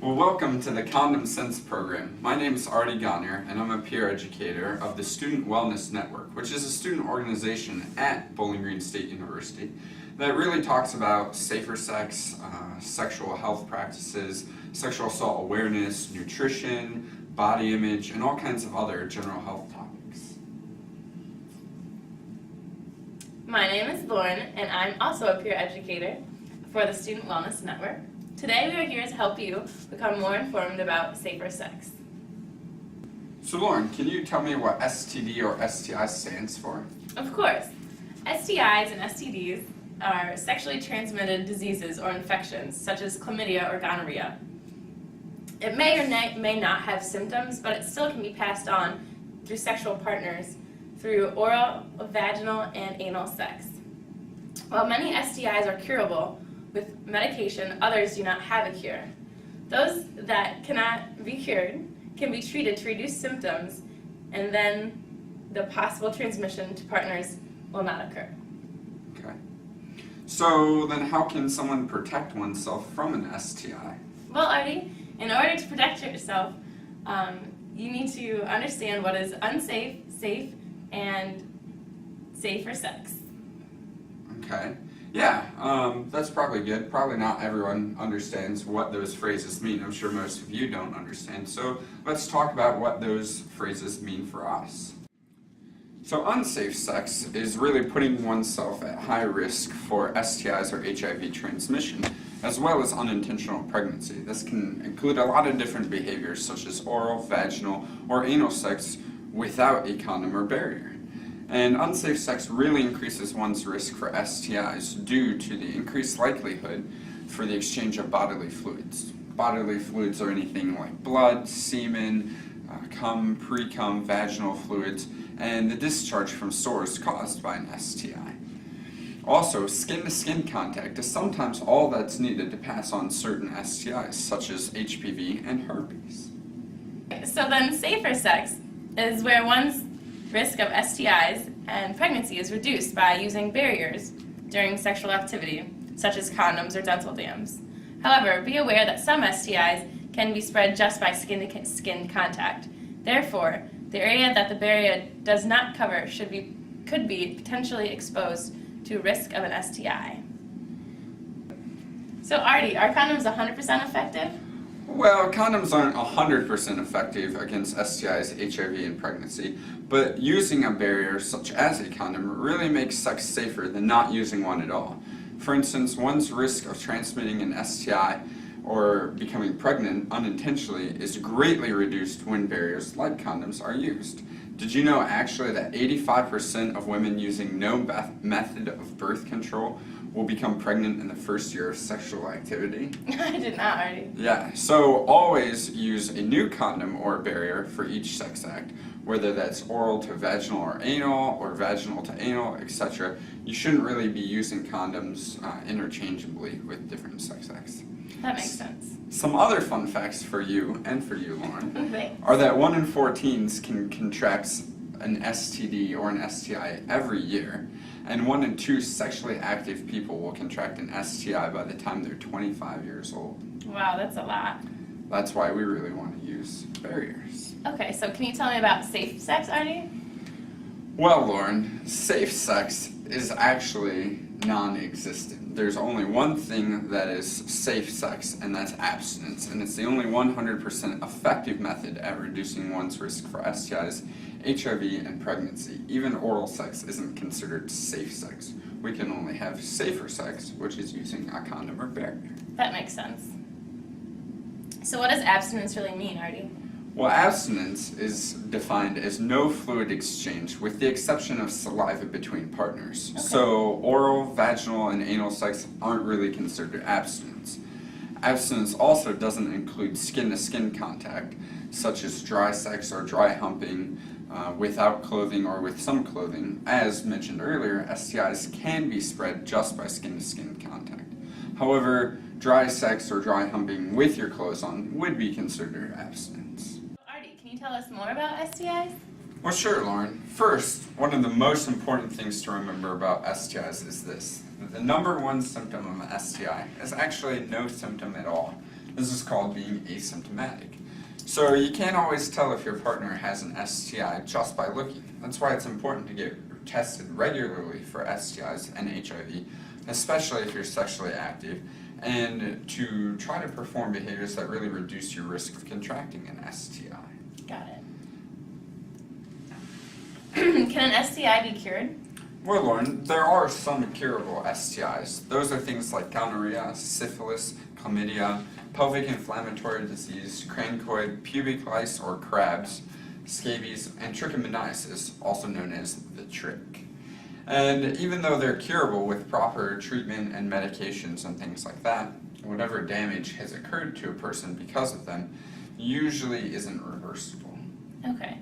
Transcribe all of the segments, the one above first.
Well, welcome to the Condom Sense program. My name is Artie Gonner, and I'm a peer educator of the Student Wellness Network, which is a student organization at Bowling Green State University that really talks about safer sex, sexual health practices, sexual assault awareness, nutrition, body image, and all kinds of other general health topics. My name is Lauren, and I'm also a peer educator for the Student Wellness Network. Today we are here to help you become more informed about safer sex. So Lauren, can you tell me what STD or STI stands for? Of course. STIs and STDs are sexually transmitted diseases or infections such as chlamydia or gonorrhea. It may or may not have symptoms, but it still can be passed on through sexual partners through oral, vaginal, and anal sex. While many STIs are curable with medication, others do not have a cure. Those that cannot be cured can be treated to reduce symptoms, and then the possible transmission to partners will not occur. Okay. So then how can someone protect oneself from an STI? Well, Artie, in order to protect yourself, you need to understand what is unsafe, safe, and safe for sex. Okay. Yeah, that's probably good. Probably not everyone understands what those phrases mean. I'm sure most of you don't understand. So let's talk about what those phrases mean for us. So unsafe sex is really putting oneself at high risk for STIs or HIV transmission, as well as unintentional pregnancy. This can include a lot of different behaviors such as oral, vaginal, or anal sex without a condom or barrier. And unsafe sex really increases one's risk for STIs due to the increased likelihood for the exchange of bodily fluids. Bodily fluids are anything like blood, semen, cum, pre-cum, vaginal fluids, and the discharge from sores caused by an STI. Also, skin-to-skin contact is sometimes all that's needed to pass on certain STIs, such as HPV and herpes. So then safer sex is where one's risk of STIs and pregnancy is reduced by using barriers during sexual activity, such as condoms or dental dams. However, be aware that some STIs can be spread just by skin-to-skin contact. Therefore, the area that the barrier does not cover could be potentially exposed to risk of an STI. So Artie, are condoms 100% effective? Well, condoms aren't 100% effective against STIs, HIV, and pregnancy, but using a barrier such as a condom really makes sex safer than not using one at all. For instance, one's risk of transmitting an STI or becoming pregnant unintentionally is greatly reduced when barriers like condoms are used. Did you know actually that 85% of women using no method of birth control will become pregnant in the first year of sexual activity? I did not, Artie. Yeah, so always use a new condom or barrier for each sex act, whether that's oral to vaginal or anal, or vaginal to anal, etc. You shouldn't really be using condoms interchangeably with different sex acts. That makes sense. Some other fun facts for you, and for you, Lauren, Thanks. are that 1 in 4 teens can contract an STD or an STI every year, and 1 in 2 sexually active people will contract an STI by the time they're 25 years old. Wow, that's a lot. That's why we really want to use barriers. Okay, so can you tell me about safe sex, Artie? Well, Lauren, safe sex is actually non-existent. There's only one thing that is safe sex, and that's abstinence, and it's the only 100% effective method at reducing one's risk for STIs, HIV, and pregnancy. Even oral sex isn't considered safe sex. We can only have safer sex, which is using a condom or barrier. That makes sense. So what does abstinence really mean, Artie? Well, abstinence is defined as no fluid exchange, with the exception of saliva between partners. Okay. So oral, vaginal, and anal sex aren't really considered abstinence. Abstinence also doesn't include skin-to-skin contact, such as dry sex or dry humping, without clothing or with some clothing. As mentioned earlier, STIs can be spread just by skin-to-skin contact. However, dry sex or dry humping with your clothes on would be considered abstinence. Artie, can you tell us more about STIs? Well, sure, Lauren. First, one of the most important things to remember about STIs is this: that the number one symptom of an STI is actually no symptom at all. This is called being asymptomatic. So you can't always tell if your partner has an STI just by looking. That's why it's important to get tested regularly for STIs and HIV, especially if you're sexually active, and to try to perform behaviors that really reduce your risk of contracting an STI. Got it. Can an STI be cured? Well, Lauren, there are some curable STIs. Those are things like gonorrhea, syphilis, chlamydia, pelvic inflammatory disease, cranioid, pubic lice or crabs, scabies, and trichomoniasis, also known as the trick. And even though they're curable with proper treatment and medications and things like that, whatever damage has occurred to a person because of them usually isn't reversible. Okay.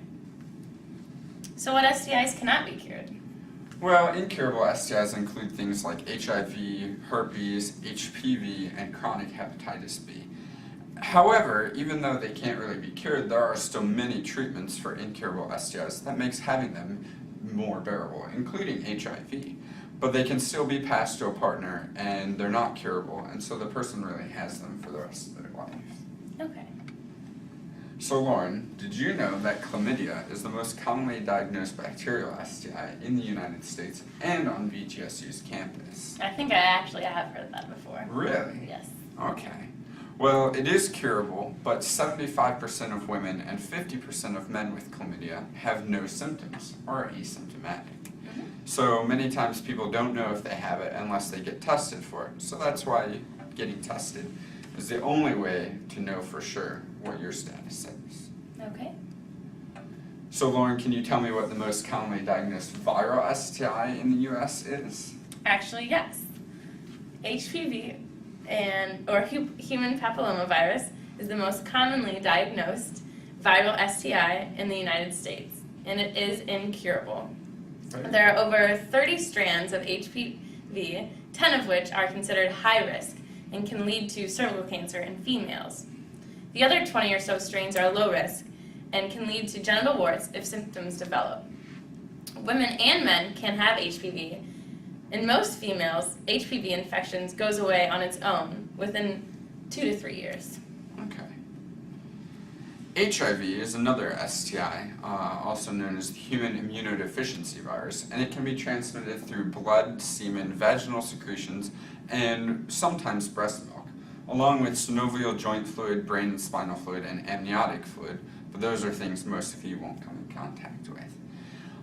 So what STIs cannot be cured? Well, incurable STIs include things like HIV, herpes, HPV, and chronic hepatitis B. However, even though they can't really be cured, there are still many treatments for incurable STIs that makes having them more bearable, including HIV. But they can still be passed to a partner, and they're not curable, and so the person really has them for the rest of their life. Okay. So Lauren, did you know that chlamydia is the most commonly diagnosed bacterial STI in the United States and on VGSU's campus? I think I actually have heard that before. Really? Yes. Okay. Well, it is curable, but 75% of women and 50% of men with chlamydia have no symptoms or are asymptomatic. So many times people don't know if they have it unless they get tested for it. So that's why getting tested is the only way to know for sure what your status is. Okay. So Lauren, can you tell me what the most commonly diagnosed viral STI in the US is? Actually, yes. HPV or human papillomavirus is the most commonly diagnosed viral STI in the United States, and it is incurable. Right. There are over 30 strands of HPV, 10 of which are considered high risk and can lead to cervical cancer in females. The other 20 or so strains are low risk and can lead to genital warts if symptoms develop. Women and men can have HPV. In most females, HPV infections goes away on its own within 2 to 3 years. Okay. HIV is another STI, also known as the human immunodeficiency virus, and it can be transmitted through blood, semen, vaginal secretions, and sometimes breast milk, along with synovial joint fluid, brain and spinal fluid, and amniotic fluid, but those are things most of you won't come in contact with.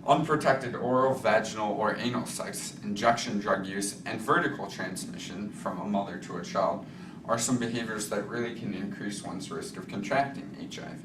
Unprotected oral, vaginal, or anal sex, injection drug use, and vertical transmission from a mother to a child are some behaviors that really can increase one's risk of contracting HIV.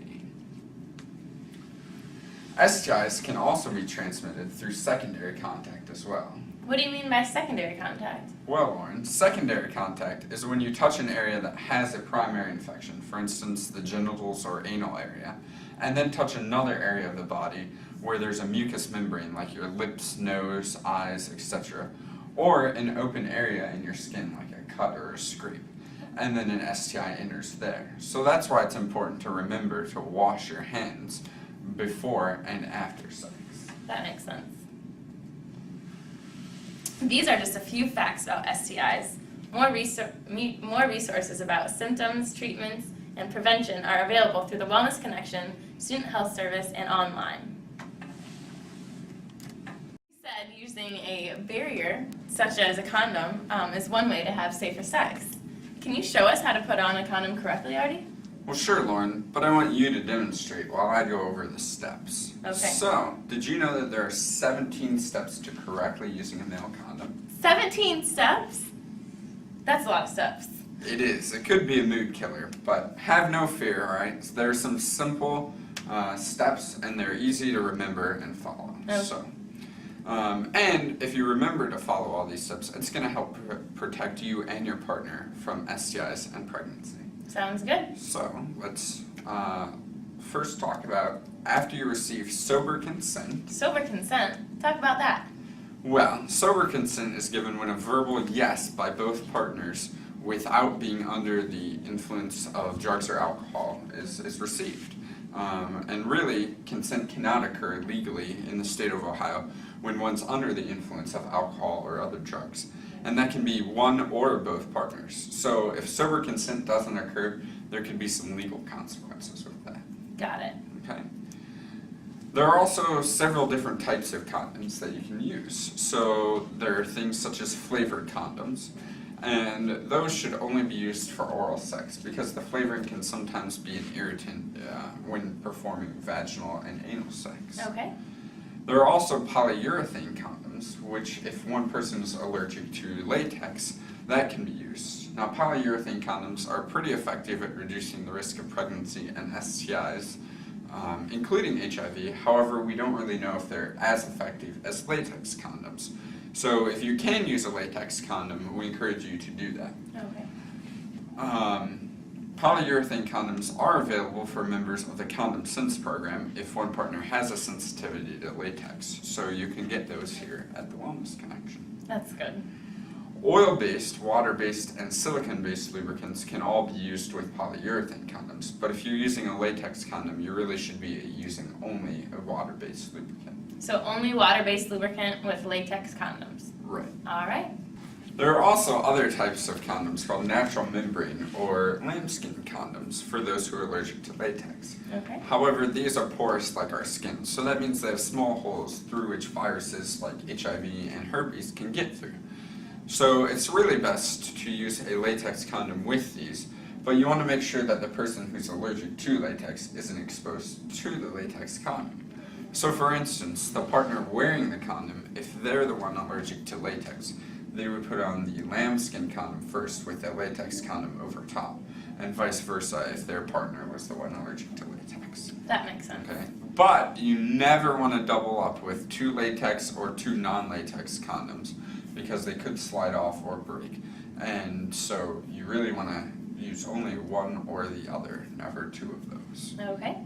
STIs can also be transmitted through secondary contact as well. What do you mean by secondary contact? Well, Lauren, secondary contact is when you touch an area that has a primary infection, for instance, the genitals or anal area, and then touch another area of the body where there's a mucous membrane like your lips, nose, eyes, etc., or an open area in your skin like a cut or a scrape, and then an STI enters there. So that's why it's important to remember to wash your hands before and after sex. That makes sense. These are just a few facts about STIs. More resources about symptoms, treatments, and prevention are available through the Wellness Connection, Student Health Service, and online. You said using a barrier, such as a condom, is one way to have safer sex. Can you show us how to put on a condom correctly, Artie? Well, sure, Lauren, but I want you to demonstrate while I go over the steps. Okay. So, did you know that there are 17 steps to correctly using a male condom? 17 steps? That's a lot of steps. It is. It could be a mood killer, but have no fear, alright? There are some simple steps, and they're easy to remember and follow. Okay. So, and if you remember to follow all these steps, it's going to help protect you and your partner from STIs and pregnancy. Sounds good. So, let's first talk about after you receive sober consent. Sober consent. Talk about that. Well, sober consent is given when a verbal yes by both partners without being under the influence of drugs or alcohol is received. And really, consent cannot occur legally in the state of Ohio when one's under the influence of alcohol or other drugs. And that can be one or both partners. So if sober consent doesn't occur, there could be some legal consequences with that. Got it. Okay. There are also several different types of condoms that you can use. So there are things such as flavored condoms, and those should only be used for oral sex because the flavoring can sometimes be an irritant when performing vaginal and anal sex. Okay. There are also polyurethane condoms, which if one person is allergic to latex, that can be used. Now, polyurethane condoms are pretty effective at reducing the risk of pregnancy and STIs, including HIV. However, we don't really know if they're as effective as latex condoms. So if you can use a latex condom, we encourage you to do that. Okay. Polyurethane condoms are available for members of the Condom Sense program if one partner has a sensitivity to latex. So you can get those here at the Wellness Connection. That's good. Oil-based, water-based, and silicone-based lubricants can all be used with polyurethane condoms, but if you're using a latex condom, you really should be using only a water-based lubricant. So only water-based lubricant with latex condoms. Right. All right. There are also other types of condoms called natural membrane or lambskin condoms for those who are allergic to latex. Okay. However, these are porous like our skin, so that means they have small holes through which viruses like HIV and herpes can get through. So it's really best to use a latex condom with these, but you want to make sure that the person who's allergic to latex isn't exposed to the latex condom. So for instance, the partner wearing the condom, if they're the one allergic to latex, they would put on the lambskin condom first with a latex condom over top, and vice versa if their partner was the one allergic to latex. That makes sense. Okay, but you never want to double up with 2 latex or 2 non-latex condoms because they could slide off or break, and so you really want to use only one or the other, never 2 of those. Okay.